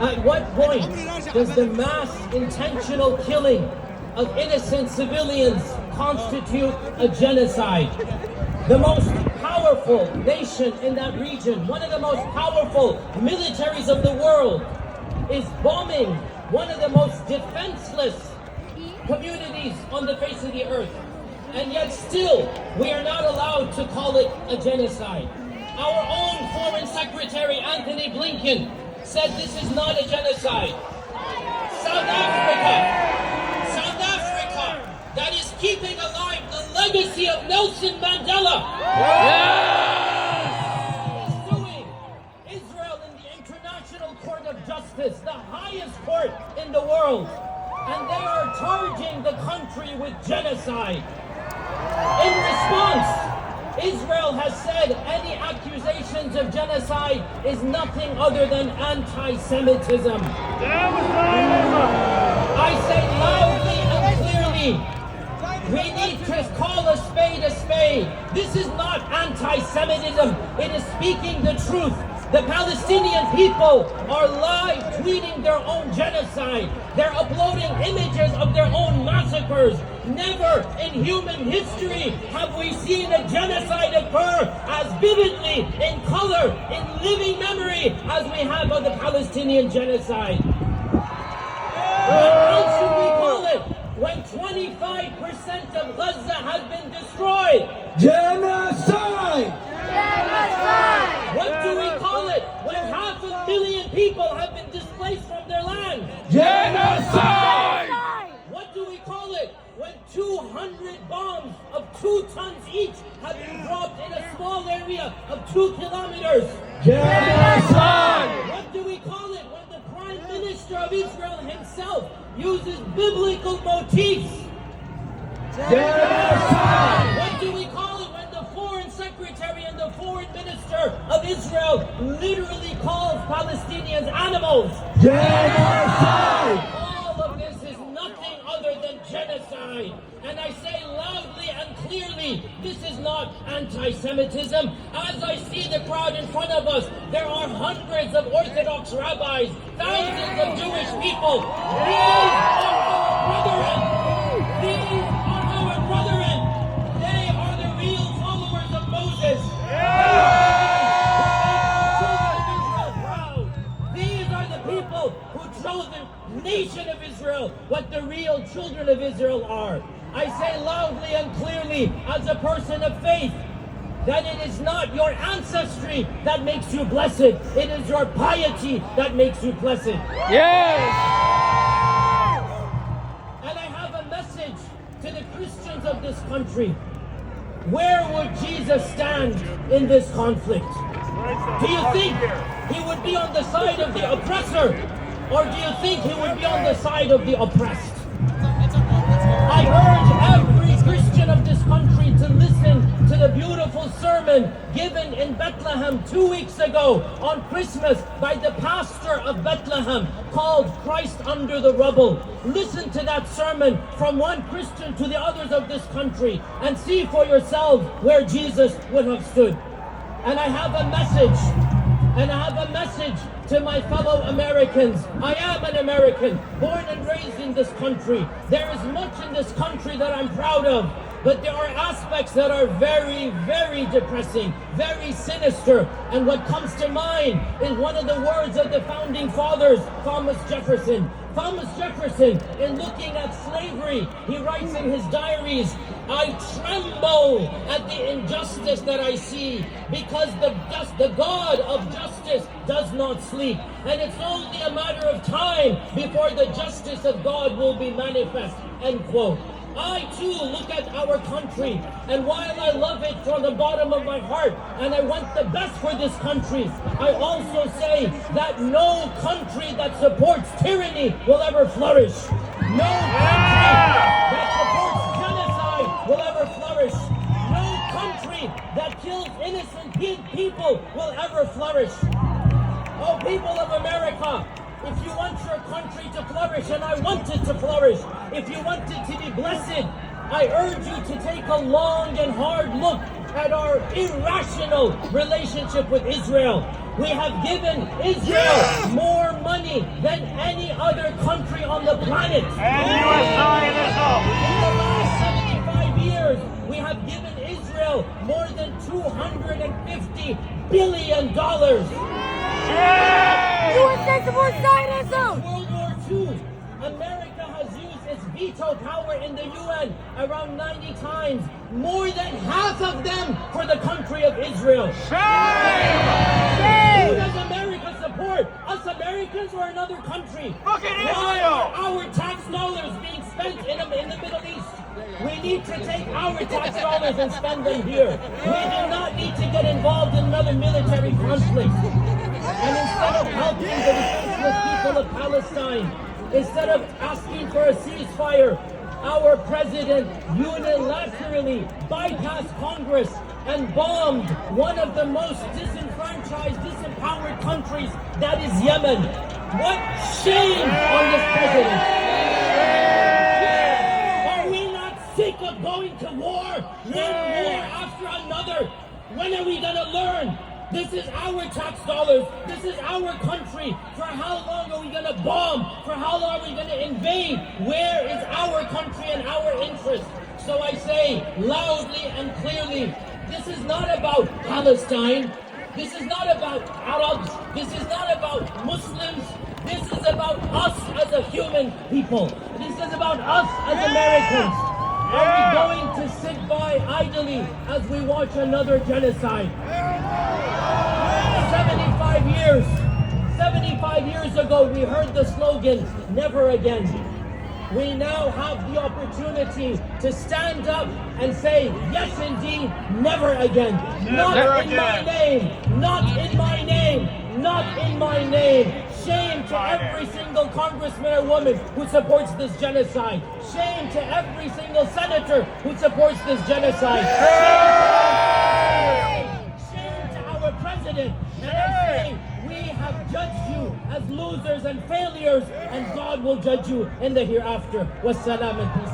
At what point does the mass intentional killing of innocent civilians constitute a genocide? The most powerful nation in that region, one of the most powerful militaries of the world, is bombing one of the most defenseless communities on the face of the earth. And yet still, we are not allowed to call it a genocide. Our own Foreign Secretary, Anthony Blinken, said this is not a genocide. South Africa, that is keeping alive the legacy of Nelson Mandela, is suing Israel in the International Court of Justice, the highest court in the world, and they are charging the country with genocide. In response, Israel has said any accusations of genocide is nothing other than anti-Semitism. I say loudly and clearly, we need to call a spade a spade. This is not anti-Semitism. It is speaking the truth. The Palestinian people are live tweeting their own genocide. They're uploading images of their own massacres. Never in human history have we seen a genocide occur as vividly, in color, in living memory as we have of the Palestinian genocide. What else should we call it when 25% of Gaza has been destroyed? Genocide! Genocide! What do we call it when 500,000 people have been displaced from their land? Genocide! What do we call it when 200 bombs of 2 tons each have been dropped in a small area of 2 kilometers? Genocide! What do we call it when the Prime Minister of Israel himself uses biblical motifs? Genocide! What do we call it when the Foreign Secretary and the Foreign Minister of Israel literally calls Palestinians animals? Genocide! All of this is nothing other than genocide. And I say loudly and clearly, this is not anti-Semitism. As I see the crowd in front of us, there are hundreds of Orthodox rabbis, thousands of Jewish people. These are our brethren. These are our brethren. They are the real followers of Moses. These are the people who drove the nation of Israel what the real children of Israel are. I say loudly and clearly, as a person of faith, that it is not your ancestry that makes you blessed. It is your piety that makes you blessed. Yes! And I have a message to the Christians of this country. Where would Jesus stand in this conflict? Do you think he would be on the side of the oppressor? Or do you think he would be on the side of the oppressed? I urge every Christian of this country to listen to the beautiful sermon given in Bethlehem 2 weeks ago on Christmas by the pastor of Bethlehem called Christ Under the Rubble. Listen to that sermon from one Christian to the others of this country and see for yourselves where Jesus would have stood. And I have a message. To my fellow Americans. I am an American, born and raised in this country. There is much in this country that I'm proud of, but there are aspects that are very, very depressing, very sinister. And what comes to mind is one of the words of the founding fathers, Thomas Jefferson. Thomas Jefferson, in looking at slavery, he writes in his diaries, I tremble at the injustice that I see, because the God of justice does not sleep. And it's only a matter of time before the justice of God will be manifest. End quote. I too look at our country, and while I love it from the bottom of my heart, and I want the best for this country, I also say that no country that supports tyranny will ever flourish. No country that supports genocide will ever flourish. No country that kills innocent people will ever flourish. Oh, people of America, if you want your country to flourish, and I want it to flourish, if you want it to be blessed, I urge you to take a long and hard look at our irrational relationship with Israel. We have given Israel more money money than any other country on the planet. And U.S. Zionism. In the last 75 years, we have given Israel more than $250 billion. USA supports Zionism! World War II, America has used its veto power in the UN around 90 times, more than half of them for the country of Israel. Who does America support? Us Americans or another country? Look at Why Israel! are our tax dollars being spent in the Middle East? We need to take our tax dollars and spend them here. We do not need to get involved in another military conflict. And instead of helping the defenseless people of Palestine, instead of asking for a ceasefire, our president unilaterally bypassed Congress and bombed one of the most disenfranchised, disempowered countries, that is Yemen. What shame on this president! Are we not sick of going to war? One war after another. When are we gonna learn? This is our tax dollars. This is our country. For how long are we going to bomb? For how long are we going to invade? Where is our country and our interest? So I say loudly and clearly, this is not about Palestine. This is not about Arabs. This is not about Muslims. This is about us as a human people. This is about us as Americans. Are we going to sit by idly as we watch another genocide? 75 years ago, we heard the slogan, never again. We now have the opportunity to stand up and say, yes, indeed, never again. Not in my name, not in my name, not in my name. Shame to every single congressman or woman who supports this genocide. Shame to every single senator who supports this genocide. Shame to our president. And I say, we have judged you as losers and failures, and God will judge you in the hereafter. Wassalam and peace.